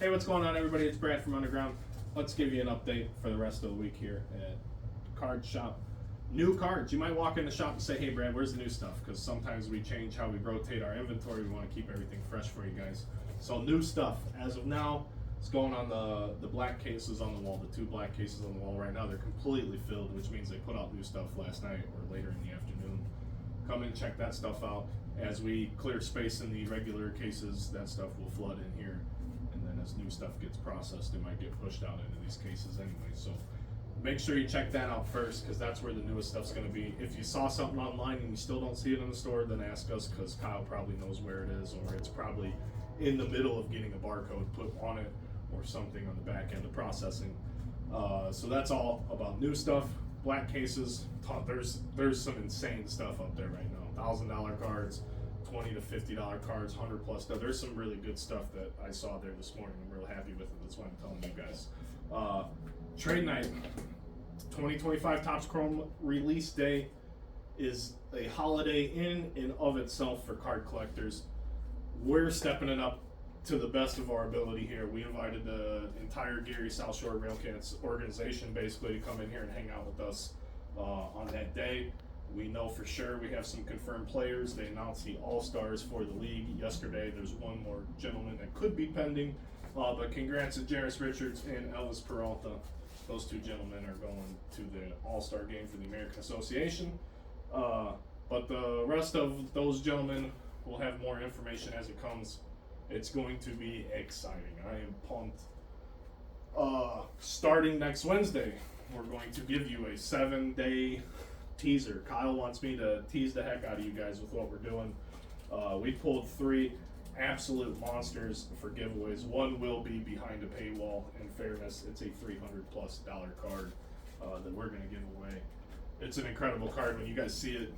Hey, what's going on, everybody? It's Brad from Underground. Let's give you an update for the rest of the week here at Card Shop. New cards. You might walk in the shop and say, hey, Brad, where's the new stuff? Because sometimes we change how we rotate our inventory. We want to keep everything fresh for you guys. So new stuff. As of now, it's going on the black cases on the wall. The two black cases on the wall right now, they're completely filled, which means they put out new stuff last night or later in the afternoon. Come in, check that stuff out. As we clear space in the regular cases, that stuff will flood in here. And then as new stuff gets processed, it might get pushed out into these cases anyway. So make sure you check that out first, because that's where the newest stuff's going to be. If you saw something online and you still don't see it in the store, then ask us, because Kyle probably knows where it is, or it's probably in the middle of getting a barcode put on it or something on the back end of processing. So that's all about new stuff. Black cases, there's some insane stuff up there right now. $1,000 cards, $20 to $50 cards, 100 plus. There's some really good stuff that I saw there this morning. I'm real happy with it. That's why I'm telling you guys. Trade night, 2025 Topps Chrome release day is a holiday in and of itself for card collectors. We're stepping it up to the best of our ability here. We invited the entire Gary South Shore Railcats organization basically to come in here and hang out with us on that day. We know for sure we have some confirmed players. They announced the All-Stars for the league yesterday. There's one more gentleman that could be pending, but congrats to Jairus Richards and Elvis Peralta. Those two gentlemen are going to the All-Star game for the American Association. But the rest of those gentlemen will have more information as it comes. It's going to be exciting. I am pumped. Starting next Wednesday, we're going to give you a 7-day teaser. Kyle wants me to tease the heck out of you guys with what we're doing. We pulled 3 absolute monsters for giveaways. One will be behind a paywall. In fairness, it's a $300+ card that we're going to give away. It's an incredible card. When you guys see it,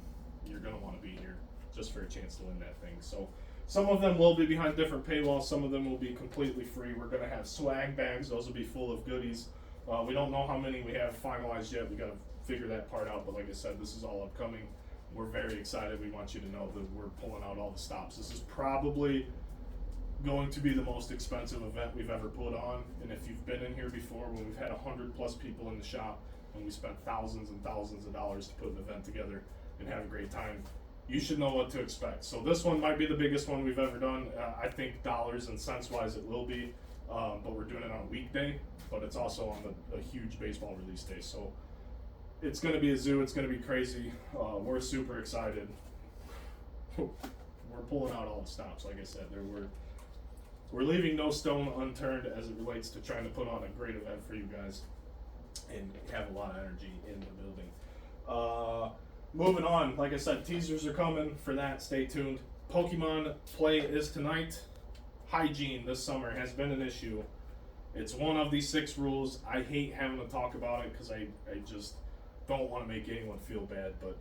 you're going to want to be here just for a chance to win that thing. So some of them will be behind different paywalls. Some of them will be completely free. We're going to have swag bags. Those will be full of goodies. We don't know how many we have finalized yet. We got to figure that part out. But like I said, this is all upcoming. We're very excited. We want you to know that we're pulling out all the stops. This is probably going to be the most expensive event we've ever put on. And if you've been in here before, when we've had 100+ people in the shop, and we spent thousands and thousands of dollars to put an event together and have a great time, you should know what to expect. So this one might be the biggest one we've ever done. I think dollars and cents wise it will be, but we're doing it on a weekday, but it's also on a huge baseball release day. So it's going to be a zoo. It's going to be crazy. We're super excited. We're pulling out all the stops. Like I said, we're leaving no stone unturned as it relates to trying to put on a great event for you guys and have a lot of energy in the building. Moving on, like I said, teasers are coming for that. Stay tuned. Pokemon play is tonight. Hygiene this summer has been an issue. It's one of these 6 rules. I hate having to talk about it because I just don't want to make anyone feel bad, but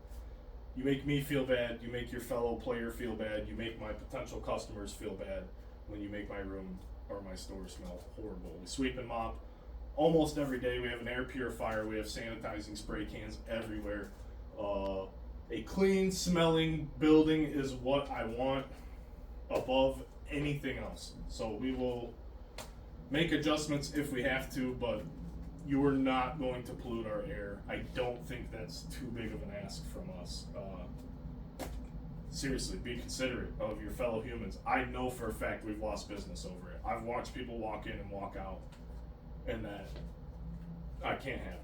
you make me feel bad, you make your fellow player feel bad, you make my potential customers feel bad when you make my room or my store smell horrible. We sweep and mop almost every day. We have an air purifier. We have sanitizing spray cans everywhere. A clean smelling building is what I want above anything else. So we will make adjustments if we have to, but you are not going to pollute our air. I don't think that's too big of an ask from us. Seriously, be considerate of your fellow humans. I know for a fact we've lost business over it. I've watched people walk in and walk out, and that I can't have it.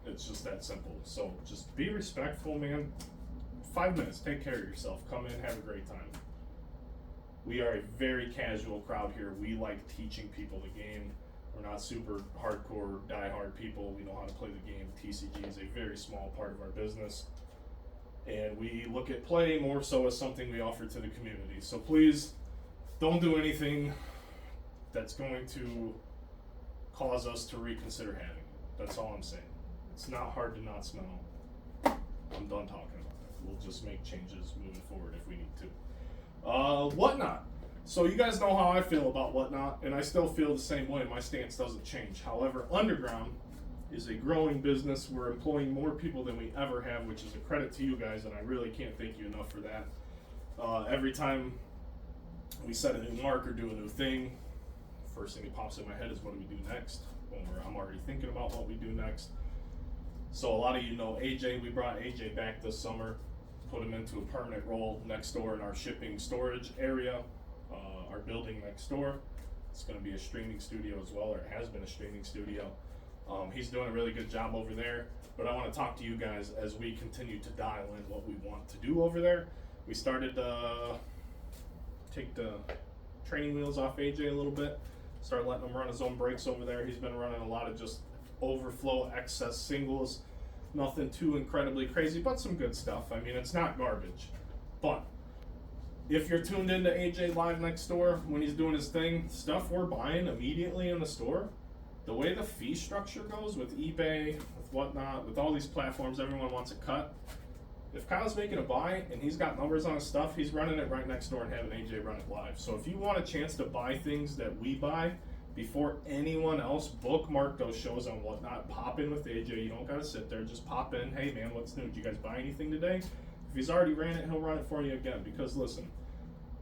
It's just that simple. So just be respectful, man. 5 minutes, take care of yourself. Come in, have a great time. We are a very casual crowd here. We like teaching people the game. We're not super hardcore, die-hard people. We know how to play the game. TCG is a very small part of our business. And we look at play more so as something we offer to the community. So please, don't do anything that's going to cause us to reconsider having it. That's all I'm saying. It's not hard to not smell. I'm done talking about it. We'll just make changes moving forward if we need to. Whatnot. So you guys know how I feel about Whatnot, and I still feel the same way. My stance doesn't change. However, Underground is a growing business. We're employing more people than we ever have, which is a credit to you guys, and I really can't thank you enough for that. Every time we set a new mark or do a new thing, first thing that pops in my head is what do we do next? I'm already thinking about what we do next. So a lot of you know AJ. We brought AJ back this summer, put him into a permanent role next door in our shipping storage area, our building next door. It's going to be a streaming studio as well, or it has been a streaming studio. He's doing a really good job over there, but I want to talk to you guys as we continue to dial in what we want to do over there. We started to take the training wheels off AJ a little bit, started letting him run his own brakes over there. He's been running a lot of just overflow excess singles, nothing too incredibly crazy, but some good stuff. I mean, it's not garbage. But if you're tuned into AJ Live next door when he's doing his thing, stuff we're buying immediately in the store, the way the fee structure goes with eBay, with whatnot, with all these platforms, everyone wants a cut. If Kyle's making a buy and he's got numbers on his stuff, he's running it right next door and having AJ run it live. So if you want a chance to buy things that we buy before anyone else, bookmark those shows on whatnot. Pop in with AJ. You don't gotta sit there. Just pop in. Hey man, what's new? Did you guys buy anything today? If he's already ran it, he'll run it for you again. Because listen,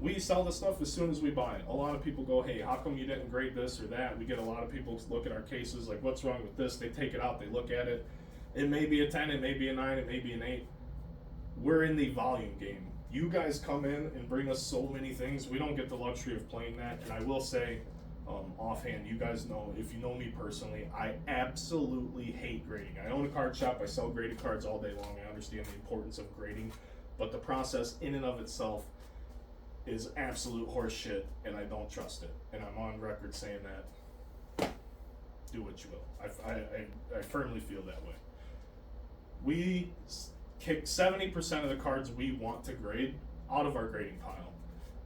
we sell the stuff as soon as we buy it. A lot of people go, hey, how come you didn't grade this or that? We get a lot of people look at our cases like, what's wrong with this? They take it out, they look at it. It may be a 10, it may be a 9, it may be an 8. We're in the volume game. You guys come in and bring us so many things. We don't get the luxury of playing that. And I will say, offhand, you guys know, if you know me personally, I absolutely hate grading. I own a card shop. I sell graded cards all day long. I understand the importance of grading. But the process in and of itself is absolute horse shit, and I don't trust it. And I'm on record saying that. Do what you will. I firmly feel that way. We kick 70% of the cards we want to grade out of our grading pile.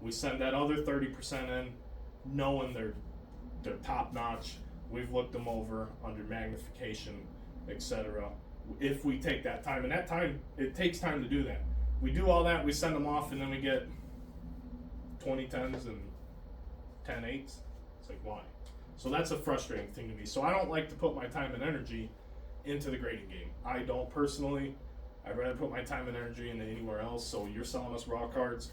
We send that other 30% in, knowing they're top notch. We've looked them over under magnification, etc. If we take that time, and that time, it takes time to do that. We do all that, we send them off, and then we get 20 10s and 10 8s. It's like, why? So that's a frustrating thing to me. So I don't like to put my time and energy into the grading game. I don't personally. I'd rather put my time and energy into anywhere else. So you're selling us raw cards.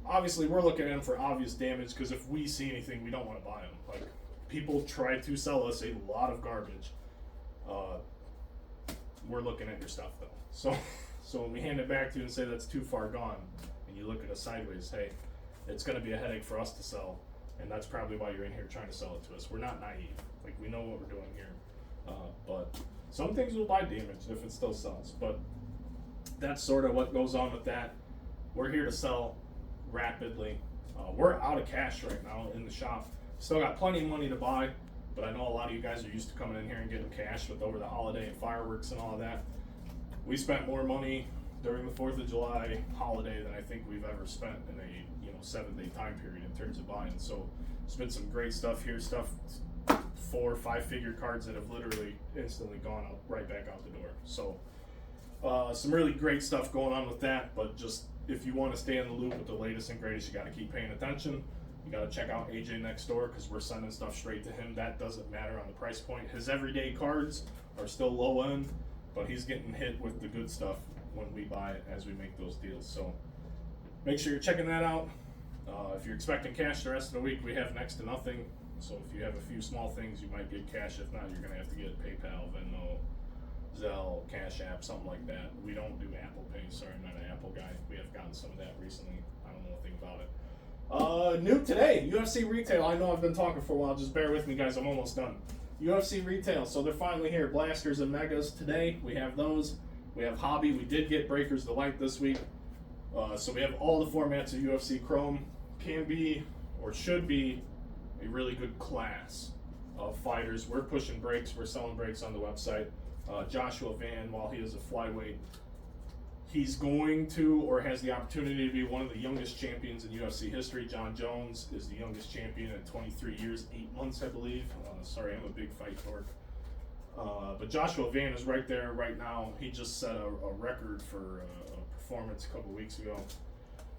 Obviously, we're looking at them for obvious damage, because if we see anything, we don't want to buy them. Like, people try to sell us a lot of garbage. We're looking at your stuff, though. So when we hand it back to you and say that's too far gone, and you look at us sideways, hey, it's going to be a headache for us to sell, and that's probably why you're in here trying to sell it to us. We're not naive. Like, we know what we're doing here. But some things will buy damage if it still sells. But that's sort of what goes on with that. We're here to sell rapidly. We're out of cash right now in the shop. Still got plenty of money to buy, but I know a lot of you guys are used to coming in here and getting cash with over the holiday and fireworks and all of that. We spent more money during the 4th of July holiday than I think we've ever spent in a 7-day time period in terms of buying. So it's been some great stuff here, 4 or 5 figure cards that have literally instantly gone out right back out the door. So some really great stuff going on with that, but just if you want to stay in the loop with the latest and greatest, you got to keep paying attention. You got to check out AJ next door, because we're sending stuff straight to him. That doesn't matter on the price point. His everyday cards are still low end, but he's getting hit with the good stuff when we buy it as we make those deals. So make sure you're checking that out. If you're expecting cash the rest of the week, we have next to nothing. So if you have a few small things, you might get cash. If not, you're going to have to get PayPal, Venmo, Zelle, Cash App, something like that. We don't do Apple Pay. Sorry, I'm not an Apple guy. We have gotten some of that recently. I don't know a thing about it. New today, UFC Retail. I know I've been talking for a while. Just bear with me, guys. I'm almost done. UFC Retail. So they're finally here. Blasters and Megas today. We have those. We have Hobby. We did get Breakers to Light this week. So we have all the formats of UFC Chrome. Can be, or should be, a really good class of fighters. We're pushing breaks. We're selling breaks on the website. Joshua Van, while he is a flyweight, he's going to, or has the opportunity to be, one of the youngest champions in UFC history. John Jones is the youngest champion at 23 years, 8 months, I believe. Sorry, I'm a big fight dork. But Joshua Van is right there right now. He just set a record for a performance a couple weeks ago.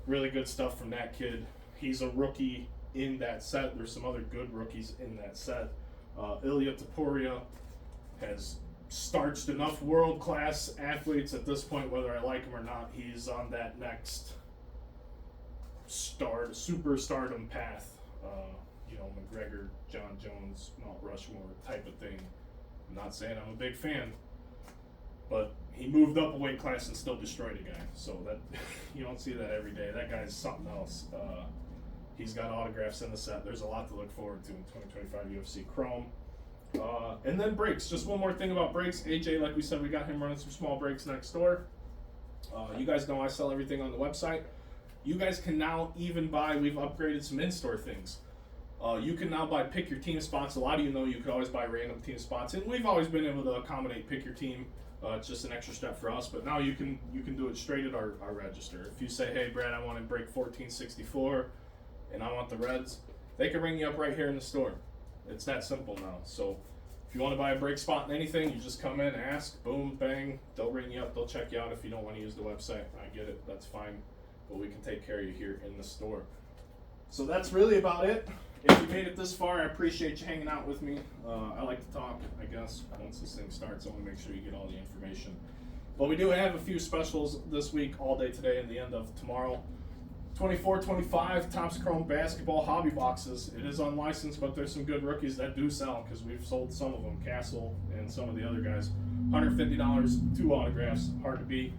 Really good stuff from that kid. He's a rookie in that set. There's some other good rookies in that set. Ilya Topuria has starched enough world-class athletes at this point, whether I like him or not. He's on that next superstardom path. McGregor, John Jones, Mount Rushmore type of thing. I'm not saying I'm a big fan, but he moved up a weight class and still destroyed a guy. So that you don't see that every day. That guy's something else. He's got autographs in the set. There's a lot to look forward to in 2025 UFC Chrome. And then breaks. Just one more thing about breaks. AJ, like we said, we got him running some small breaks next door. You guys know I sell everything on the website. You guys can now even buy, we've upgraded some in-store things. You can now buy pick your team spots. A lot of you know you could always buy random team spots, and we've always been able to accommodate pick your team. It's just an extra step for us, but now you can do it straight at our register. If you say, hey Brad, I want to break 1464 and I want the Reds, they can ring you up right here in the store. It's that simple now. So if you want to buy a break spot in anything, you just come in, ask, boom, bang, they'll ring you up, they'll check you out. If you don't want to use the website, I get it, that's fine, but we can take care of you here in the store. So that's really about it. If you made it this far, I appreciate you hanging out with me. I like to talk, I guess. Once this thing starts, I want to make sure you get all the information. But we do have a few specials this week, all day today and the end of tomorrow. 24-25 Topps Chrome basketball hobby boxes. It is unlicensed, but there's some good rookies that do sell because we've sold some of them, Castle and some of the other guys. $150, 2 autographs, hard to beat.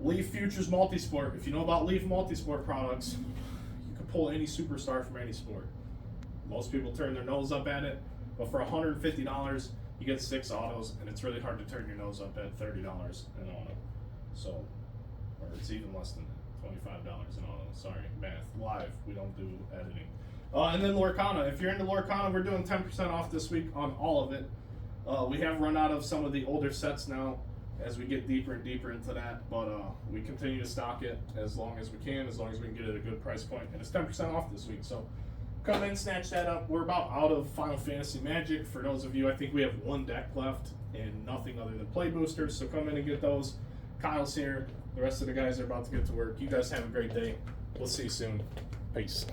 Leaf Futures Multisport. If you know about Leaf Multisport products, you can pull any superstar from any sport. Most people turn their nose up at it, but for $150, you get 6 autos, and it's really hard to turn your nose up at $30 an auto. So, or it's even less than $25 an auto. Sorry, math. Live. We don't do editing. And then Lorcana. If you're into Lorcana, we're doing 10% off this week on all of it. We have run out of some of the older sets now as we get deeper and deeper into that, but we continue to stock it as long as we can, as long as we can get it at a good price point. And it's 10% off this week, so come in, snatch that up. We're about out of Final Fantasy Magic. For those of you, I think we have 1 deck left and nothing other than play boosters, so come in and get those. Kyle's here. The rest of the guys are about to get to work. You guys have a great day. We'll see you soon. Peace.